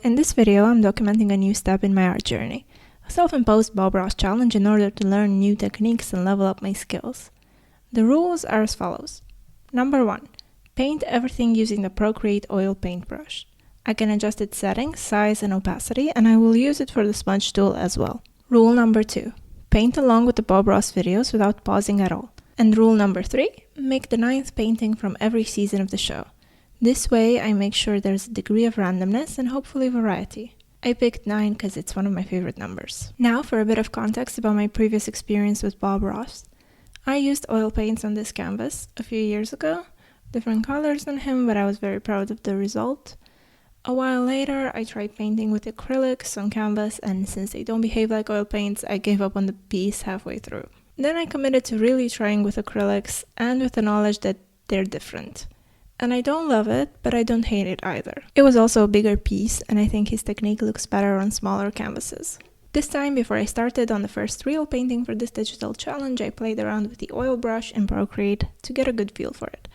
in this video, I'm documenting a new step in my art journey, a self-imposed Bob Ross challenge in order to learn new techniques and level up my skills. The rules are as follows. Number 1. Paint everything using the Procreate oil paintbrush. I can adjust its settings, size, and opacity, and I will use it for the smudge tool as well. Rule number 2. Paint along with the Bob Ross videos without pausing at all. And rule number 3. Make the 9th painting from every season of the show. This way, I make sure there's a degree of randomness and hopefully variety. I picked 9 because it's one of my favorite numbers. Now for a bit of context about my previous experience with Bob Ross. I used oil paints on this canvas a few years ago, different colors than him, but I was very proud of the result. A while later, I tried painting with acrylics on canvas, and since they don't behave like oil paints, I gave up on the piece halfway through. Then I committed to really trying with acrylics and with the knowledge that they're different. And I don't love it, but I don't hate it either. It was also a bigger piece, and I think his technique looks better on smaller canvases. This time, before I started on the first real painting for this digital challenge, I played around with the oil brush in Procreate to get a good feel for it.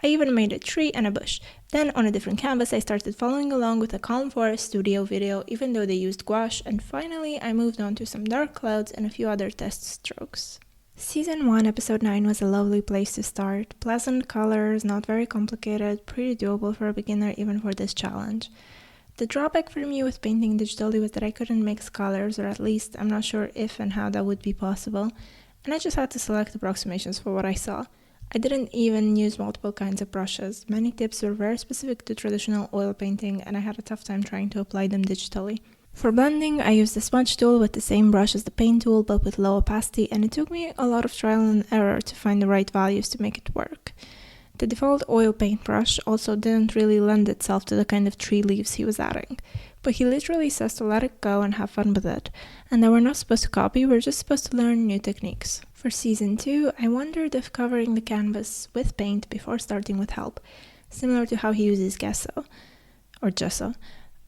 I even made a tree and a bush. Then, on a different canvas, I started following along with a Calm Forest studio video, even though they used gouache, and finally, I moved on to some dark clouds and a few other test strokes. Season 1, Episode 9 was a lovely place to start. Pleasant colors, not very complicated, pretty doable for a beginner even for this challenge. The drawback for me with painting digitally was that I couldn't mix colors, or at least I'm not sure if and how that would be possible, and I just had to select approximations for what I saw. I didn't even use multiple kinds of brushes. Many tips were very specific to traditional oil painting, and I had a tough time trying to apply them digitally. For blending, I used the smudge tool with the same brush as the paint tool but with low opacity, and it took me a lot of trial and error to find the right values to make it work. The default oil paintbrush also didn't really lend itself to the kind of tree leaves he was adding, but he literally says to let it go and have fun with it, and that we're not supposed to copy, we're just supposed to learn new techniques. For Season 2, I wondered if covering the canvas with paint before starting would help, similar to how he uses gesso.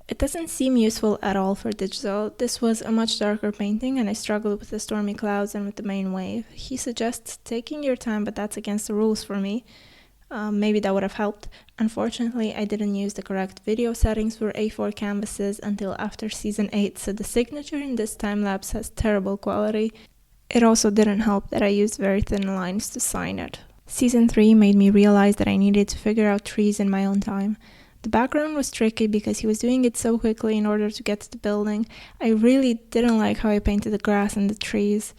It doesn't seem useful at all for digital. This was a much darker painting and I struggled with the stormy clouds and with the main wave. He suggests taking your time, but that's against the rules for me. Maybe that would have helped. Unfortunately, I didn't use the correct video settings for A4 canvases until after Season 8, so the signature in this time-lapse has terrible quality. It also didn't help that I used very thin lines to sign it. Season 3 made me realize that I needed to figure out trees in my own time. The background was tricky because he was doing it so quickly in order to get to the building. I really didn't like how I painted the grass and the trees.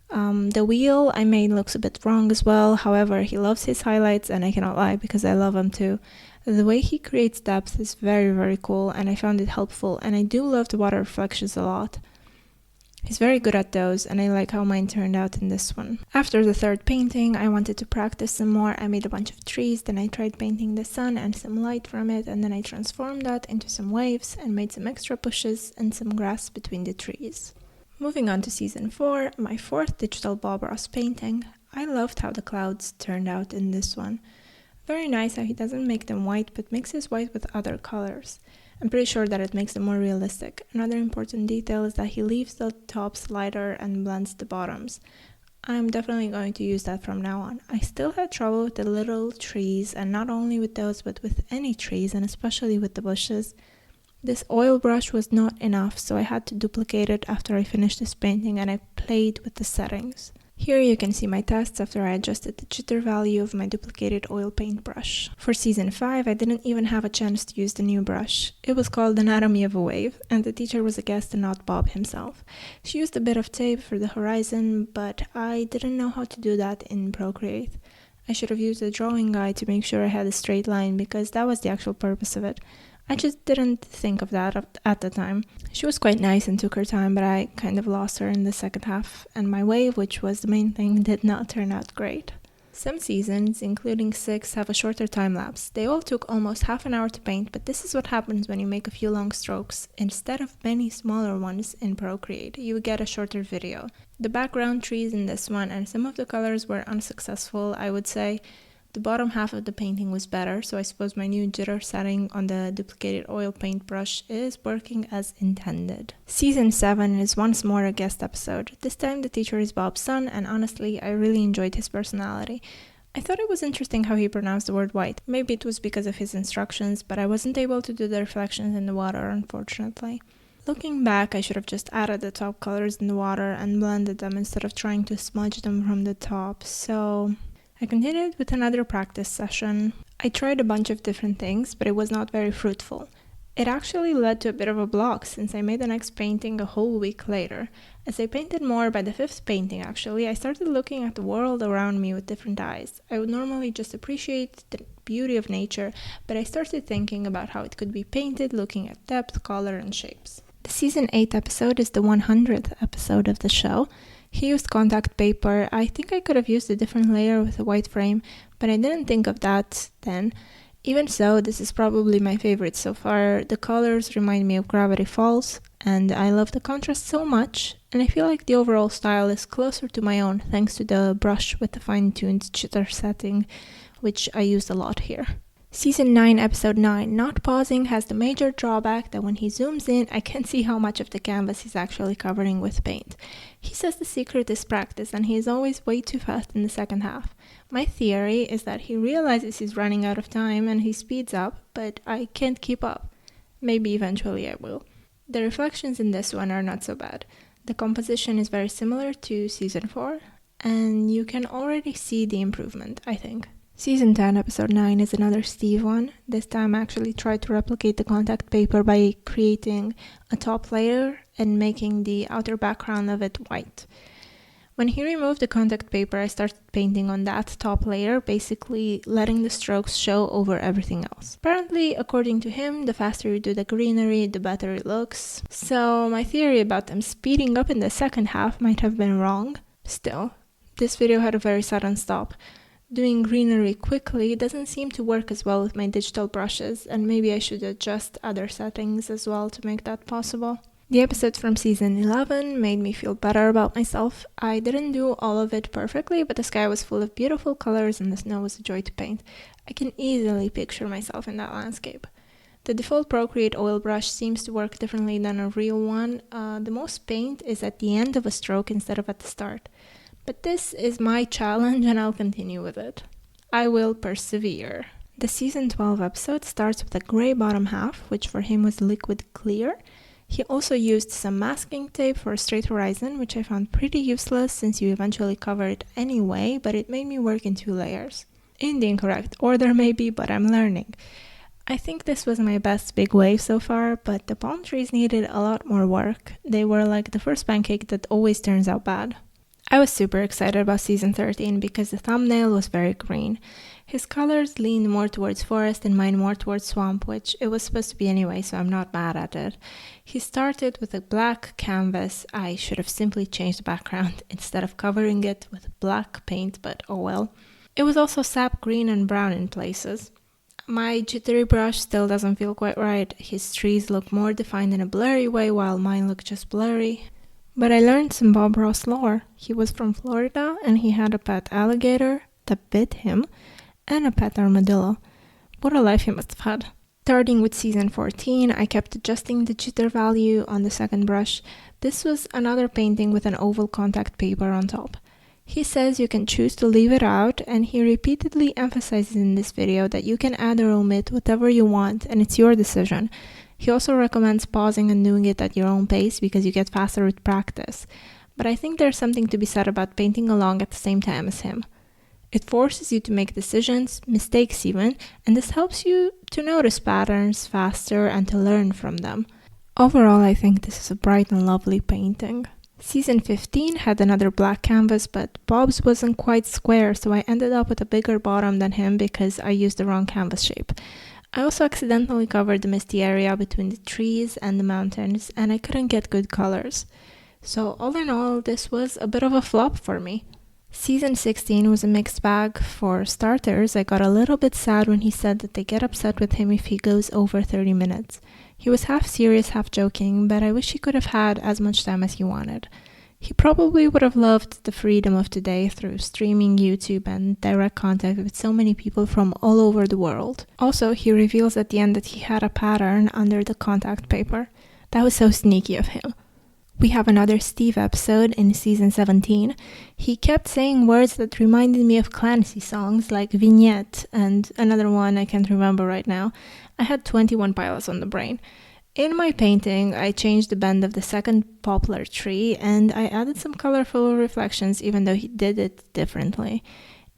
The wheel I made looks a bit wrong as well. However, he loves his highlights and I cannot lie because I love him too. The way he creates depth is very, very cool and I found it helpful, and I do love the water reflections a lot. He's very good at those, and I like how mine turned out in this one. After the third painting, I wanted to practice some more. I made a bunch of trees, then I tried painting the sun and some light from it, and then I transformed that into some waves and made some extra bushes and some grass between the trees. Moving on to Season 4, my fourth digital Bob Ross painting. I loved how the clouds turned out in this one. Very nice how he doesn't make them white, but mixes white with other colors. I'm pretty sure that it makes them more realistic. Another important detail is that he leaves the tops lighter and blends the bottoms. I'm definitely going to use that from now on. I still had trouble with the little trees, and not only with those but with any trees, and especially with the bushes. This oil brush was not enough, so I had to duplicate it after I finished this painting, and I played with the settings. Here you can see my tests after I adjusted the jitter value of my duplicated oil paintbrush. For Season 5, I didn't even have a chance to use the new brush. It was called Anatomy of a Wave, and the teacher was a guest and not Bob himself. She used a bit of tape for the horizon, but I didn't know how to do that in Procreate. I should have used a drawing guide to make sure I had a straight line, because that was the actual purpose of it. I just didn't think of that at the time. She was quite nice and took her time, but I kind of lost her in the second half, and my wave, which was the main thing, did not turn out great. Some seasons, including 6, have a shorter time-lapse. They all took almost half an hour to paint, but this is what happens when you make a few long strokes. Instead of many smaller ones in Procreate, you get a shorter video. The background trees in this one and some of the colors were unsuccessful, I would say. The bottom half of the painting was better, so I suppose my new jitter setting on the duplicated oil paintbrush is working as intended. Season 7 is once more a guest episode. This time the teacher is Bob's son, and honestly, I really enjoyed his personality. I thought it was interesting how he pronounced the word white. Maybe it was because of his instructions, but I wasn't able to do the reflections in the water, unfortunately. Looking back, I should have just added the top colors in the water and blended them instead of trying to smudge them from the top. So I continued with another practice session. I tried a bunch of different things, but it was not very fruitful. It actually led to a bit of a block since I made the next painting a whole week later. As I painted more by the fifth painting actually, I started looking at the world around me with different eyes. I would normally just appreciate the beauty of nature, but I started thinking about how it could be painted, looking at depth, color, and shapes. The season 8 episode is the 100th episode of the show. He used contact paper. I think I could have used a different layer with a white frame, but I didn't think of that then. Even so, this is probably my favorite so far. The colors remind me of Gravity Falls, and I love the contrast so much, and I feel like the overall style is closer to my own thanks to the brush with the fine-tuned jitter setting, which I used a lot here. Season 9, Episode 9, Not Pausing, has the major drawback that when he zooms in, I can see how much of the canvas he's actually covering with paint. He says the secret is practice, and he is always way too fast in the second half. My theory is that he realizes he's running out of time and he speeds up, but I can't keep up. Maybe eventually I will. The reflections in this one are not so bad. The composition is very similar to Season 4, and you can already see the improvement, I think. Season 10, Episode 9 is another Steve one. This time I actually tried to replicate the contact paper by creating a top layer and making the outer background of it white. When he removed the contact paper, I started painting on that top layer, basically letting the strokes show over everything else. Apparently, according to him, the faster you do the greenery, the better it looks. So my theory about them speeding up in the second half might have been wrong. Still, this video had a very sudden stop. Doing greenery quickly doesn't seem to work as well with my digital brushes, and maybe I should adjust other settings as well to make that possible. The episode from season 11 made me feel better about myself. I didn't do all of it perfectly, but the sky was full of beautiful colors and the snow was a joy to paint. I can easily picture myself in that landscape. The default Procreate oil brush seems to work differently than a real one. The most paint is at the end of a stroke instead of at the start. But this is my challenge and I'll continue with it. I will persevere. The season 12 episode starts with a gray bottom half, which for him was liquid clear. He also used some masking tape for a straight horizon, which I found pretty useless since you eventually cover it anyway, but it made me work in 2 layers. In the incorrect order maybe, but I'm learning. I think this was my best big wave so far, but the palm trees needed a lot more work. They were like the first pancake that always turns out bad. I was super excited about season 13 because the thumbnail was very green. His colors leaned more towards forest and mine more towards swamp, which it was supposed to be anyway, so I'm not mad at it. He started with a black canvas. I should have simply changed the background instead of covering it with black paint, but oh well. It was also sap green and brown in places. My jittery brush still doesn't feel quite right. His trees look more defined in a blurry way while mine look just blurry. But I learned some Bob Ross lore. He was from Florida and he had a pet alligator that bit him and a pet armadillo. What a life he must have had. Starting with season 14, I kept adjusting the jitter value on the second brush. This was another painting with an oval contact paper on top. He says you can choose to leave it out, and he repeatedly emphasizes in this video that you can add or omit whatever you want and it's your decision. He also recommends pausing and doing it at your own pace because you get faster with practice. But I think there's something to be said about painting along at the same time as him. It forces you to make decisions, mistakes even, and this helps you to notice patterns faster and to learn from them. Overall, I think this is a bright and lovely painting. Season 15 had another black canvas, but Bob's wasn't quite square, so I ended up with a bigger bottom than him because I used the wrong canvas shape. I also accidentally covered the misty area between the trees and the mountains, and I couldn't get good colors. So all in all, this was a bit of a flop for me. Season 16 was a mixed bag. For starters, I got a little bit sad when he said that they get upset with him if he goes over 30 minutes. He was half serious, half joking, but I wish he could have had as much time as he wanted. He probably would have loved the freedom of today through streaming, YouTube, and direct contact with so many people from all over the world. Also, he reveals at the end that he had a pattern under the contact paper. That was so sneaky of him. We have another Steve episode in season 17. He kept saying words that reminded me of Clancy songs like Vignette and another one I can't remember right now. I had 21 pilots on the brain. In my painting, I changed the bend of the second poplar tree and I added some colorful reflections even though he did it differently.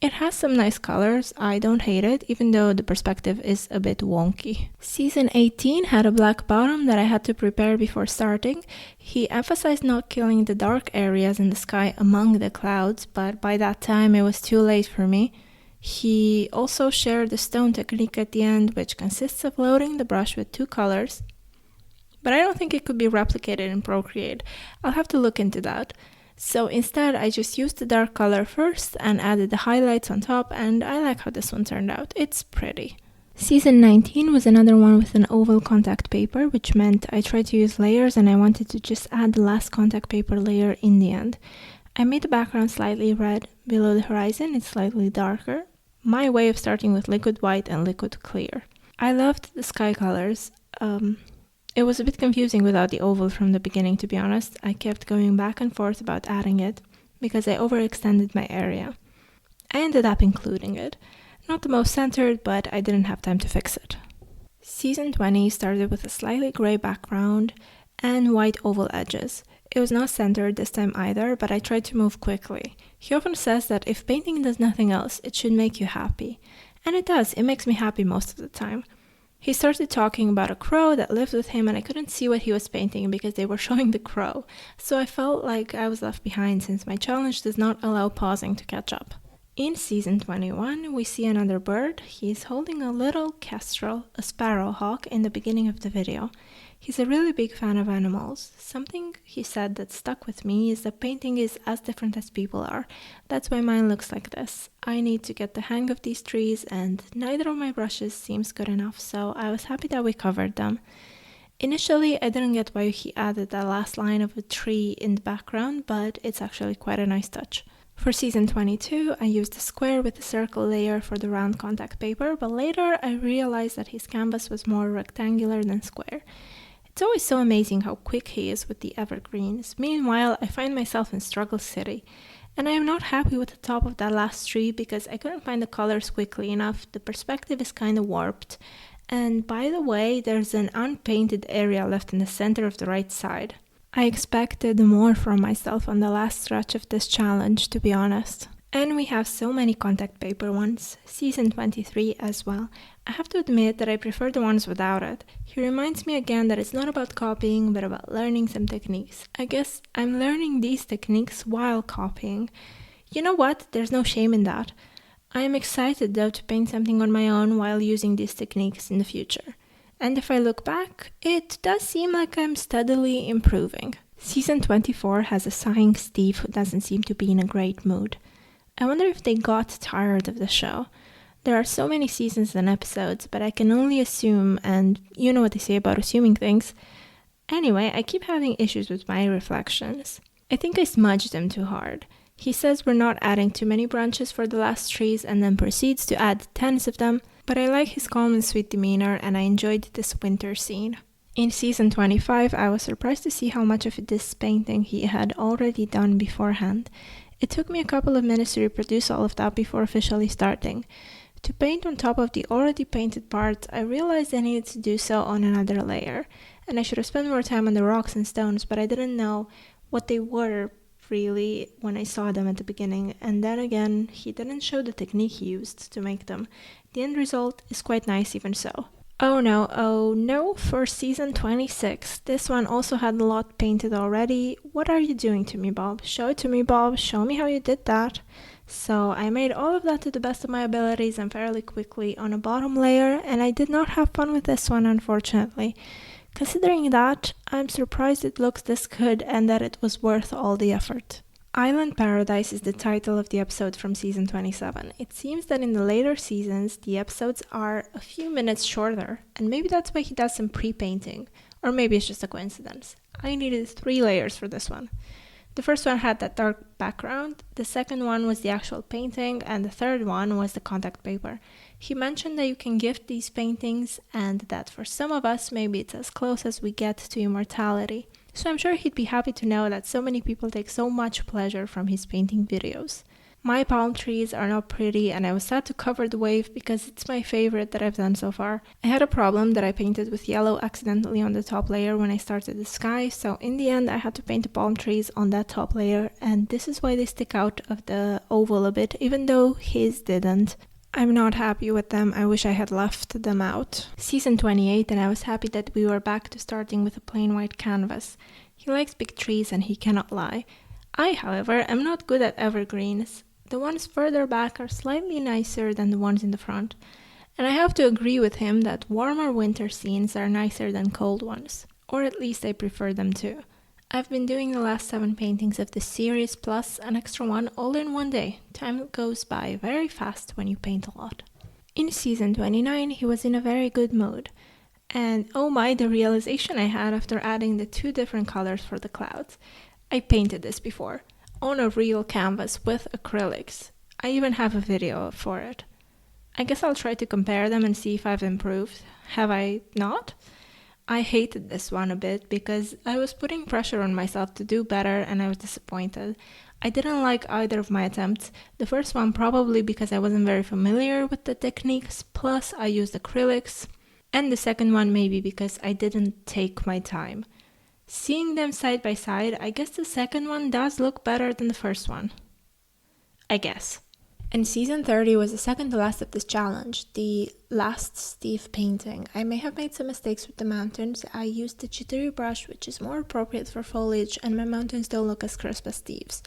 It has some nice colors, I don't hate it, even though the perspective is a bit wonky. Season 18 had a black bottom that I had to prepare before starting. He emphasized not killing the dark areas in the sky among the clouds, but by that time it was too late for me. He also shared the stone technique at the end, which consists of loading the brush with 2 colors. But I don't think it could be replicated in Procreate. I'll have to look into that. So instead, I just used the dark color first and added the highlights on top, and I like how this one turned out. It's pretty. Season 19 was another one with an oval contact paper, which meant I tried to use layers and I wanted to just add the last contact paper layer in the end. I made the background slightly red. Below the horizon, it's slightly darker. My way of starting with liquid white and liquid clear. I loved the sky colors. It was a bit confusing without the oval from the beginning, to be honest. I kept going back and forth about adding it because I overextended my area. I ended up including it. Not the most centered, but I didn't have time to fix it. Season 20 started with a slightly gray background and white oval edges. It was not centered this time either, but I tried to move quickly. He often says that if painting does nothing else, it should make you happy. And it does, it makes me happy most of the time. He started talking about a crow that lived with him and I couldn't see what he was painting because they were showing the crow. So I felt like I was left behind since my challenge does not allow pausing to catch up. In season 21, we see another bird. He's holding a little kestrel, a sparrowhawk, in the beginning of the video. He's a really big fan of animals. Something he said that stuck with me is that painting is as different as people are. That's why mine looks like this. I need to get the hang of these trees and neither of my brushes seems good enough, so I was happy that we covered them. Initially, I didn't get why he added that last line of a tree in the background, but it's actually quite a nice touch. For season 22, I used a square with a circle layer for the round contact paper, but later I realized that his canvas was more rectangular than square. It's always so amazing how quick he is with the evergreens. Meanwhile, I find myself in Struggle City, and I am not happy with the top of that last tree because I couldn't find the colors quickly enough. The perspective is kind of warped. And by the way, there's an unpainted area left in the center of the right side. I expected more from myself on the last stretch of this challenge, to be honest. And we have so many contact paper ones, season 23 as well. I have to admit that I prefer the ones without it. He reminds me again that it's not about copying, but about learning some techniques. I guess I'm learning these techniques while copying. You know what? There's no shame in that. I am excited though to paint something on my own while using these techniques in the future. And if I look back, it does seem like I'm steadily improving. Season 24 has a sighing Steve who doesn't seem to be in a great mood. I wonder if they got tired of the show. There are so many seasons and episodes, but I can only assume, and you know what they say about assuming things. Anyway, I keep having issues with my reflections. I think I smudged them too hard. He says we're not adding too many branches for the last trees and then proceeds to add tens of them, but I like his calm and sweet demeanor and I enjoyed this winter scene. In season 25, I was surprised to see how much of this painting he had already done beforehand. It took me a couple of minutes to reproduce all of that before officially starting. To paint on top of the already painted parts, I realized I needed to do so on another layer, and I should have spent more time on the rocks and stones, but I didn't know what they were really when I saw them at the beginning, and then again, he didn't show the technique he used to make them. The end result is quite nice even so. Oh no, for season 26, this one also had a lot painted already. What are you doing to me, Bob? Show it to me, Bob. Show me how you did that. So I made all of that to the best of my abilities and fairly quickly on a bottom layer, and I did not have fun with this one, unfortunately. Considering that, I'm surprised it looks this good and that it was worth all the effort. Island Paradise is the title of the episode from season 27. It seems that in the later seasons, the episodes are a few minutes shorter, and maybe that's why he does some pre-painting, or maybe it's just a coincidence. I needed 3 layers for this one. The first one had that dark background, the second one was the actual painting, and the third one was the contact paper. He mentioned that you can gift these paintings, and that for some of us, maybe it's as close as we get to immortality. So I'm sure he'd be happy to know that so many people take so much pleasure from his painting videos. My palm trees are not pretty, and I was sad to cover the wave because it's my favorite that I've done so far. I had a problem that I painted with yellow accidentally on the top layer when I started the sky, so in the end I had to paint the palm trees on that top layer, and this is why they stick out of the oval a bit, even though his didn't. I'm not happy with them. I wish I had left them out. Season 28, and I was happy that we were back to starting with a plain white canvas. He likes big trees and he cannot lie. I, however, am not good at evergreens. The ones further back are slightly nicer than the ones in the front, and I have to agree with him that warmer winter scenes are nicer than cold ones, or at least I prefer them too. I've been doing the last 7 paintings of this series plus an extra one all in one day. Time goes by very fast when you paint a lot. In season 29, he was in a very good mood. And oh my, the realization I had after adding the 2 different colors for the clouds. I painted this before, on a real canvas with acrylics. I even have a video for it. I guess I'll try to compare them and see if I've improved. Have I not? I hated this one a bit because I was putting pressure on myself to do better and I was disappointed. I didn't like either of my attempts. The first one probably because I wasn't very familiar with the techniques, plus I used acrylics. And the second one maybe because I didn't take my time. Seeing them side by side, I guess the second one does look better than the first one. I guess. And season 30 was the second to last of this challenge, the last Steve painting. I may have made some mistakes with the mountains. I used the jittery brush, which is more appropriate for foliage, and my mountains don't look as crisp as Steve's.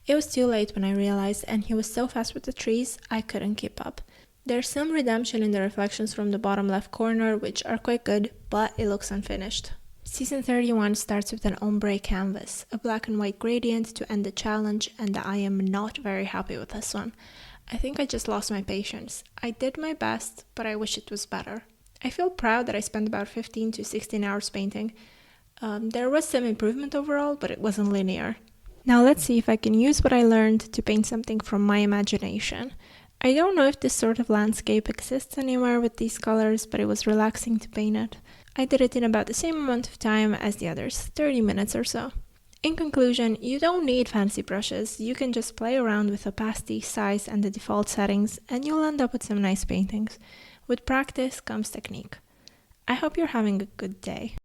It was too late when I realized, and he was so fast with the trees, I couldn't keep up. There's some redemption in the reflections from the bottom left corner, which are quite good, but it looks unfinished. Season 31 starts with an ombre canvas, a black and white gradient to end the challenge, and I am not very happy with this one. I think I just lost my patience. I did my best, but I wish it was better. I feel proud that I spent about 15 to 16 hours painting. There was some improvement overall, but it wasn't linear. Now let's see if I can use what I learned to paint something from my imagination. I don't know if this sort of landscape exists anywhere with these colors, but it was relaxing to paint it. I did it in about the same amount of time as the others, 30 minutes or so. In conclusion, you don't need fancy brushes. You can just play around with opacity, size, and the default settings, and you'll end up with some nice paintings. With practice comes technique. I hope you're having a good day.